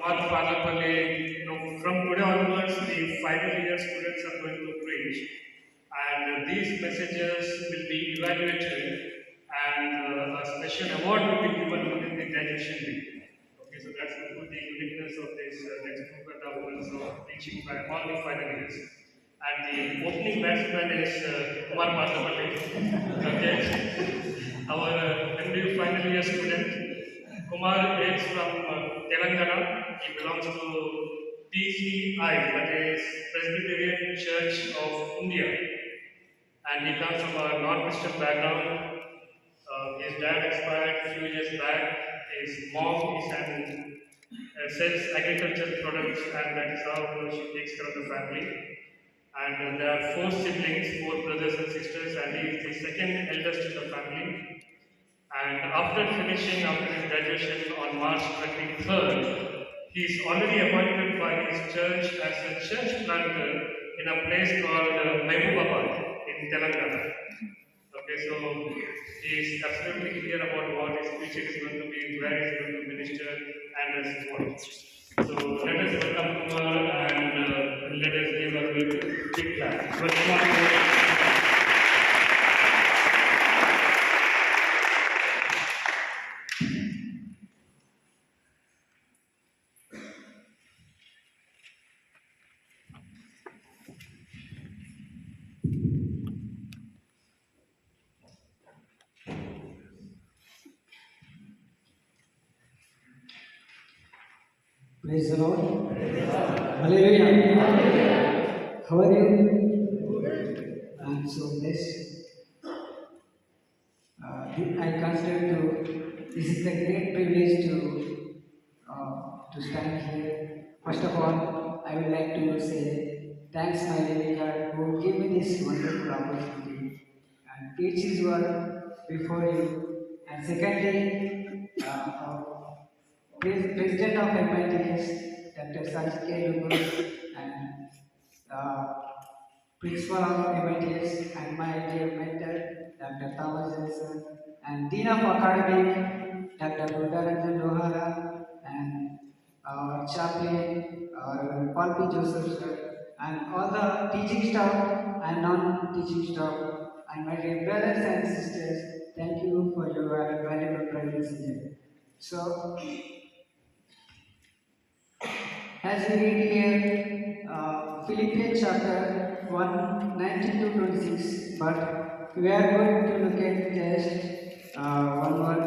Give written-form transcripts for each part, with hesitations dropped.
Kumar Palapalli, from today onwards, the final year students are going to preach, and these messages will be evaluated, and a special award will be given within the graduation day. Okay, so that's the uniqueness of this textbook and also teaching by all the final years. And the opening batsman is Kumar Palapalli. Okay, our MDU final year student. Kumar is from Telangana. He belongs to PCI, that is Presbyterian Church of India, and he comes from a non-Christian background. His dad expired a few years back. His mom is sells agricultural products, and that is how she takes care of the family. And there are four siblings, four brothers and sisters, and he is the second eldest in the family. And after finishing after his graduation on March 23rd, he is already appointed by his church as a church planter in a place called Mahbubabad in Telangana. Okay, so he is absolutely clear about what his future is going to be, where he is going to minister, and as what. So let us welcome Kumar and let us give a big clap. Praise the Lord. Hallelujah. How are you? I'm so blessed. I consider this is a great privilege to stand here. First of all, I would like to say thanks, my living God, who gave me this wonderful opportunity and teach His word before you. And secondly, President of MITS, Dr. Sajid K. Lugus, and Principal of MITS, and my dear mentor, Dr. Thomas Wilson, and Dean of Academy, Dr. Buddharanjan Lohara, and our chaplain, Paul P. Joseph, sir, and all the teaching staff and non-teaching staff, and my dear brothers and sisters, thank you for your valuable presence here. So, as we read here, Philippians chapter 1, 19 to 26, but we are going to look at just one word,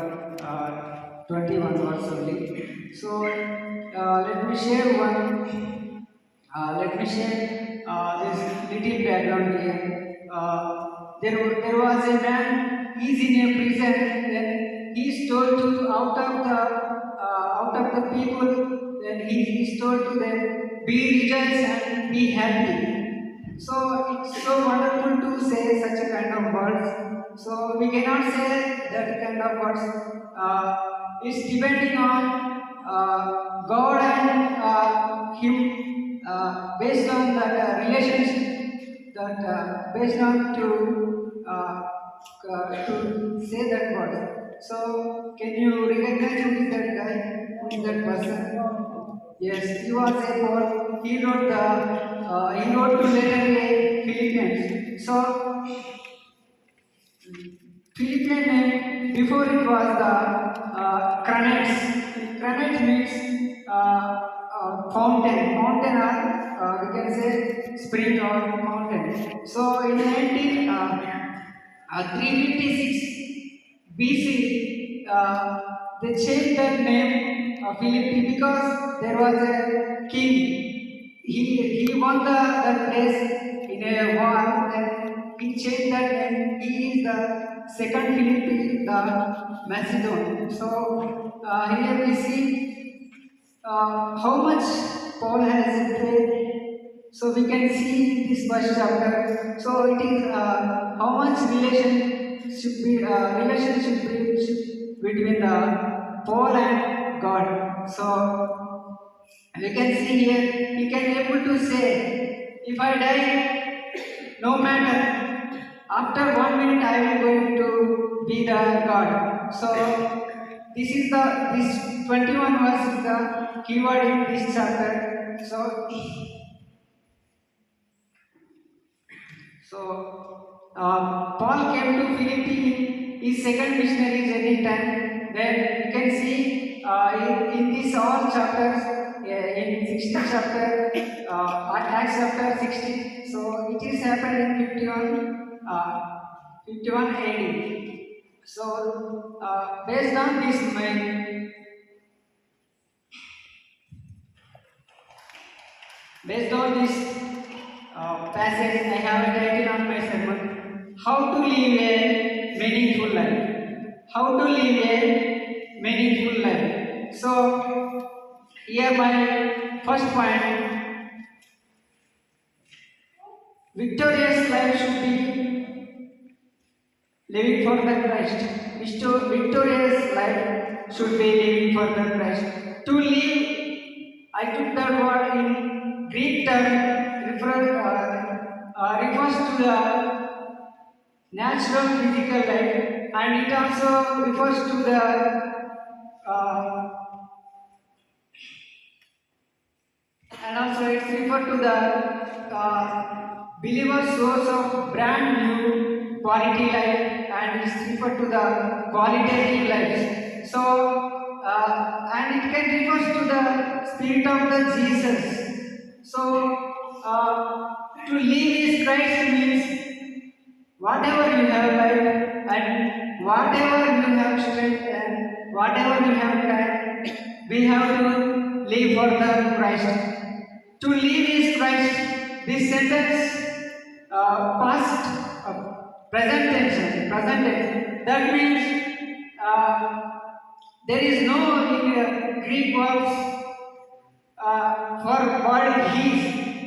21 words only. So, let me share this little background here. There was a man, he's in a prison, then he's told to out of the people, then he is told to them, be rejoice and be happy. So it's so wonderful to say such a kind of words. So we cannot say that kind of words. It's depending on God and Him, based on that relationship, that based on to say that word. So, can you recognize who is that guy? Who is that person? Yes, he was a Paul. He wrote to letter A Philippians. So, Philippian name before it was the Cranex. Cranex means fountain. Fountain or we can say spring or mountain. So in 356 BC, they changed that name Philippi because there was a king. He won that place in a war, then he changed that name. He is the second Philippi, the Macedon. So here we see how much Paul has prayed. So we can see in this first chapter. So it is how much relationship between the Paul and God. So we can see here he can able to say, if I die, no matter. After 1 minute, I will going to be the God. So this 21 verse is the keyword in this chapter. So Paul came to Philippi in his second missionary journey time. Then you can see in these all chapters, in 16th chapter, Acts chapter 16. So it is happened in 51 AD. So based on this, based on this passage, I have a title on my sermon: How to live a meaningful life. How to live a meaningful life. So here my first point: victorious life should be living for the Christ. Victorious life should be living for the Christ. To live, I took that word in Greek term, refers to the natural physical life, and it also refers to the uh, and also it's referred to the believer's source of brand new quality life, and it's referred to the qualitative life. So and it can refers to the spirit of the Jesus. So to live is Christ means whatever you have life and whatever you have strength and whatever you have time, we have to live for the Christ. To live is Christ. This sentence, past, present tense, present tense. That means there is no in Greek words for word "his."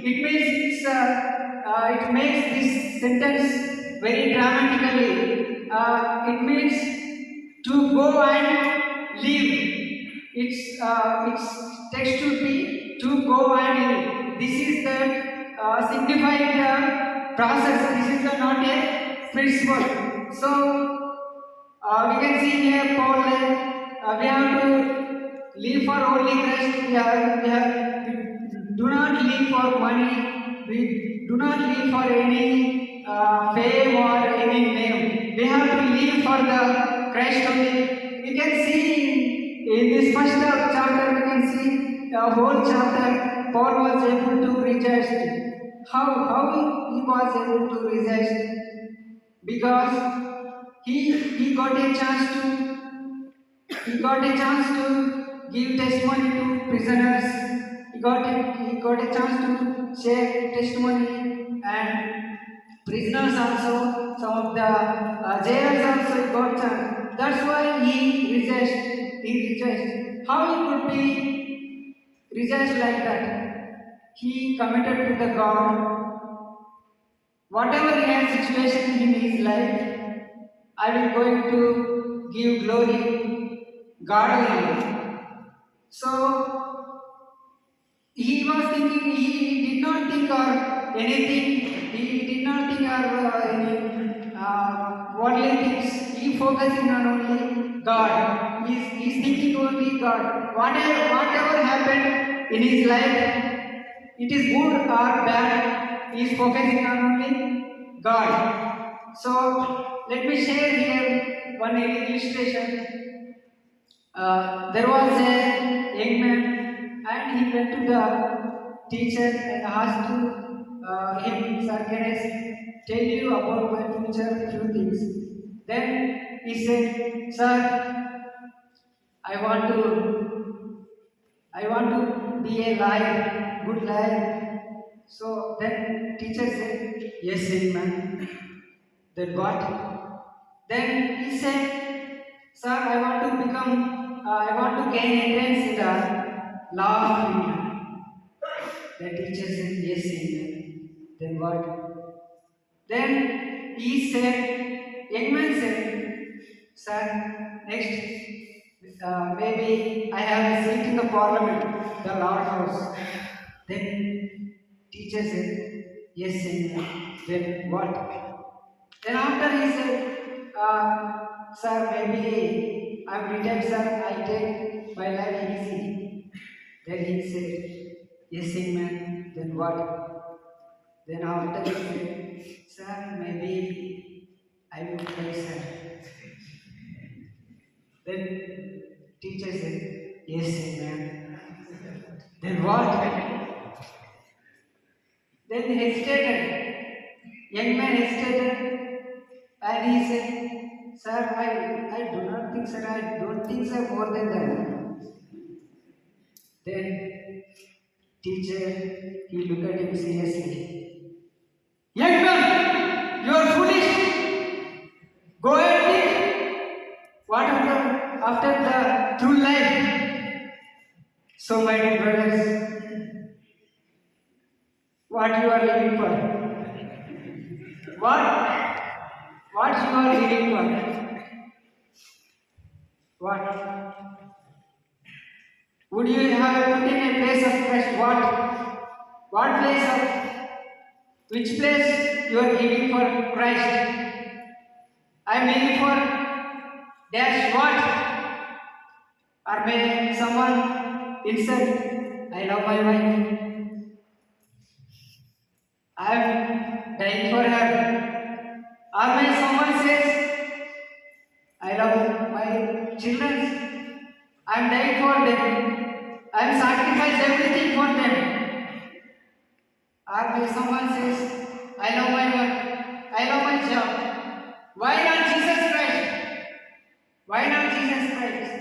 It means it makes this sentence very dramatically. It means to go and live. Its text should be to go and live. This is the signifying the process. This is the not a principle. So we can see here Paul, we have to live for only Christ. We do not live for money. We do not live for any fame or any name. We have to live for the Christ only. We can see in this first chapter, we can see the whole chapter, Paul was able to resist. How he was able to resist? Because he got a chance to give testimony to prisoners. He got a chance to share testimony, and prisoners also, some of the jailers also got chance. That's why he rejects. How he could be rejected like that? He committed to the God. Whatever he has situation in his life, I will going to give glory God only. So he was thinking, he did not think or anything, he did not think or any worldly things. He focusing on only God. He's thinking only God. Whatever happened in his life, it is good or bad, he is focusing on only God. So let me share here one illustration. There was a young man, and he went to the teacher and asked to him, "Sir, can I tell you about my future few things?" Then he said, "Sir, I want to I want to be a liar, good liar." So then teacher said, "Yes, young man." Then what? Then he said, "Sir, I want to gain entrance in the law of India." The teacher said, "Yes, young man." Then what? Then young man said, "Sir, next, maybe I have a seat in the parliament, the Lord House." Then teacher said, "Yes, young man." Then what? Then after he said, "Sir, maybe I'm retired, sir. I take my life easy. Then he said, yes, young man. Then what? Then after he said, sir, maybe I will try, sir. Then teacher said, yes, young man. Then what? Then he hesitated. Young man hesitated and he said, sir, I do not think, sir, I don't think, sir, more than that. Then teacher, he looked at him seriously. Young man, you are foolish. Go and think. What after the true life? So, my dear brothers, what you are living for? What? What you are living for? What? Would you have put in a place of Christ? What? What place of? Which place you are giving for Christ? I am living for dash what? Or may someone insert, I love my wife. I am dying for her. Or may someone says, I love my children. I am dying for them. I am sacrificed everything for them. Or may someone says, I love my work. I love my job. Why not Jesus Christ? Why not Jesus Christ?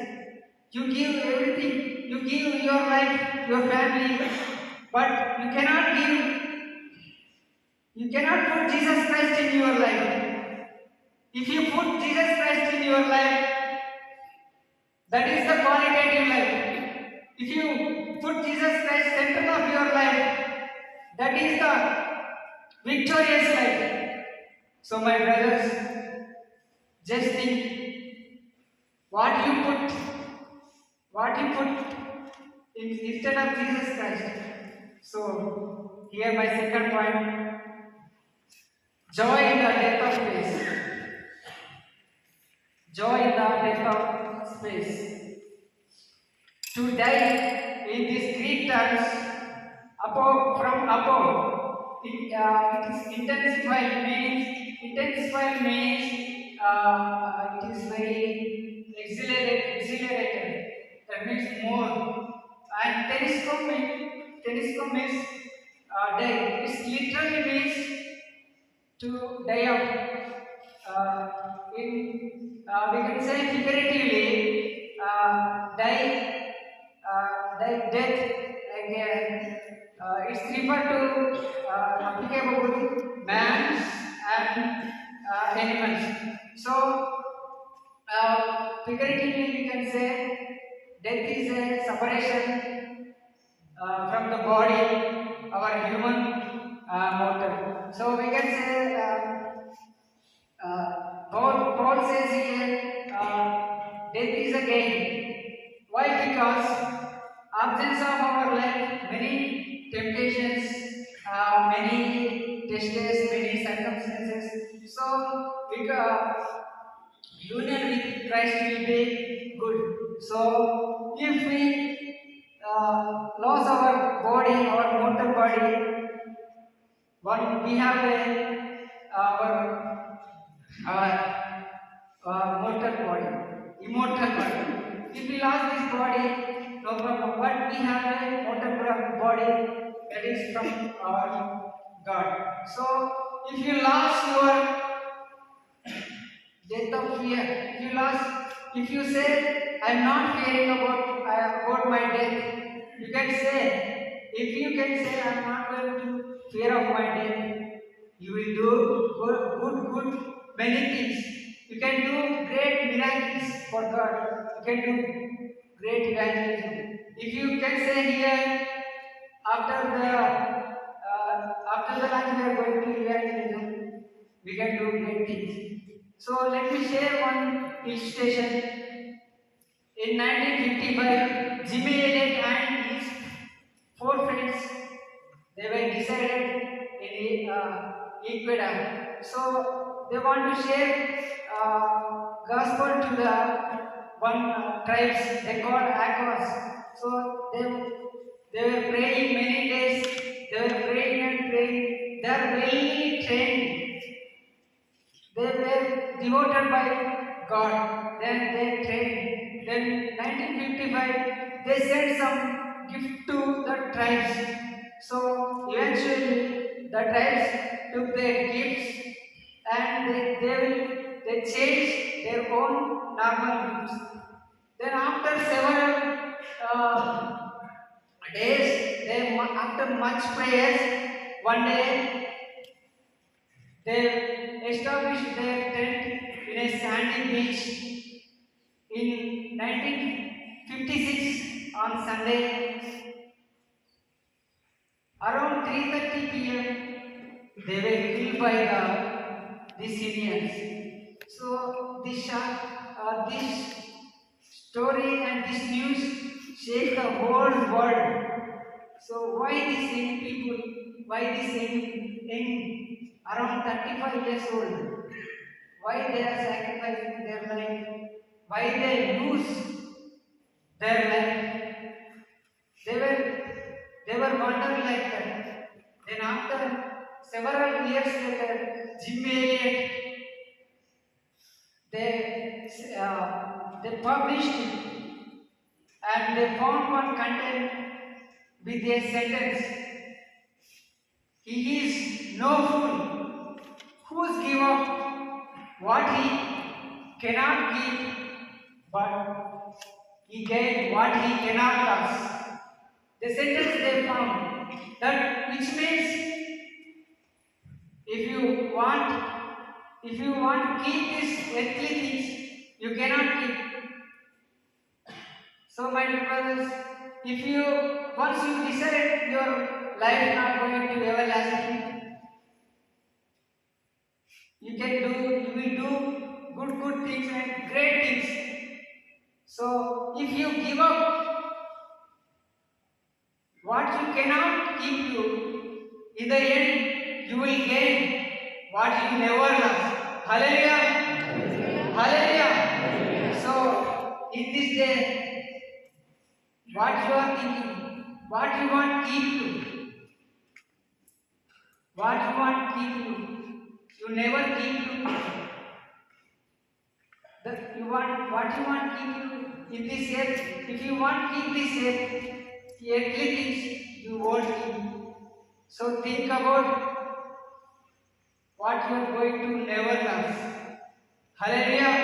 You give everything. You give your life, your family, but you cannot put Jesus Christ in your life. If you put Jesus Christ in your life, that is the qualitative life. If you put Jesus Christ center of your life, that is the victorious life. So, my brothers, just think what you put instead of Jesus Christ. So, here my second point: joy in the death of space. Joy in the death of space. To die in these Greek terms, above from above, it is intensified means it is very exhilarated. That means more. And telescope means die. It literally means to die of. We can say figuratively, death again. It's referred to applicable man and animals. So, figuratively, we can say death is a separation from the body, our human mortal. So, we can say. Paul says here, death is a gain. Why? Because absence of our life, many temptations, many tests, many circumstances. So, union with Christ will be good. So, if we lose our body, our mortal body, we have our mortal body, immortal body. If we lost this body, no problem. But we have a mortal body that is from our God. So, if you lost your death of fear, if you say, I am not caring about my death, you can say, if you can say, I am not going to fear of my death, you will do good, many things. You can do great miracles for God. You can do great evangelism. If you can say here, after the lunch we are going to evangelism, we can do great things. So let me share one illustration. In 1955, Jimmy Elliot and his four friends, they were decided in Ecuador. So they want to share gospel to the one tribes they called Aquas. So they were praying many days. They were praying and praying. They are well trained. They were devoted by God. Then they trained. Then 1955 they sent some gift to the tribes. So eventually the tribes took their gifts and they changed their own normal gifts. Then after several days, after much prayers, one day they established their tent in a sandy beach in 1956 on Sunday. Around 3:30 p.m. they were killed by the Syrians. So this story and this news shake the whole world. So why these young people? Why these young around 35 years old? Why they are sacrificing their life? Why they lose their life? They were they were wondering like that. Then after several years later, Jim Elliot they published it and they found one content with a sentence. He is no fool who's give up what he cannot give, but he gained what he cannot lose. The sentence they found that which means if you want to keep these earthly things, you cannot keep. So my dear brothers, if you once you decide your life not going to everlasting, you will do good things and great things. So if you give up what you cannot keep you, in the end you will gain what you never lost. Hallelujah! Hallelujah! So in this day, what you are thinking, what you want keep you, what you want keep you never keep you. You want what you want keep you in this earth. If you want keep this earth, earthly things you won't keep. So think about what you are going to never lose. Hallelujah!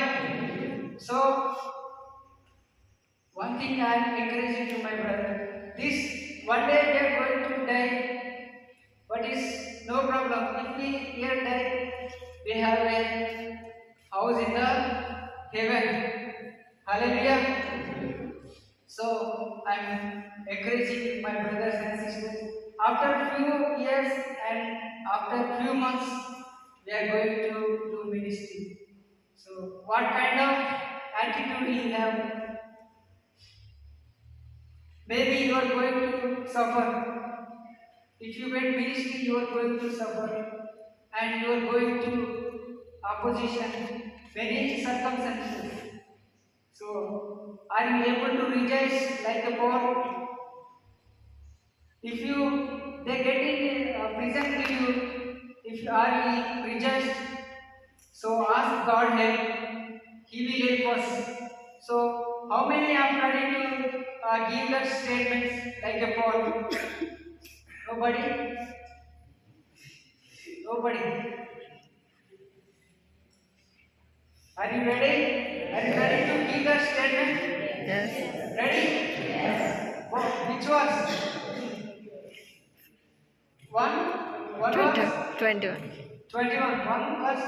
So one thing I am encouraging to my brother, this one day we are going to die, but is no problem. If we here die, we have a house in the heaven. Hallelujah! So I am encouraging my brothers and sisters. After few years and after few months, we are going to do ministry. So what kind of attitude you have? Maybe you are going to suffer. If you get ministry, you are going to suffer and you are going to opposition, many circumstances. So, are you able to rejoice like a Paul? If they get in prison to you, if you are rejoiced, so ask God help. He will help us. So, how many are ready to give that statements like a Paul? Nobody? Nobody. Are you ready? Are you ready to give that statement? Yes. Ready? Yes. Which was? One was 21. 21. One was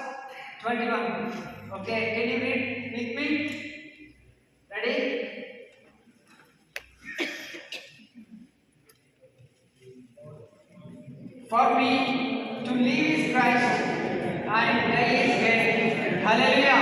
21. Okay, can you read with me? Ready? For me to live is Christ and die is gain. Hallelujah.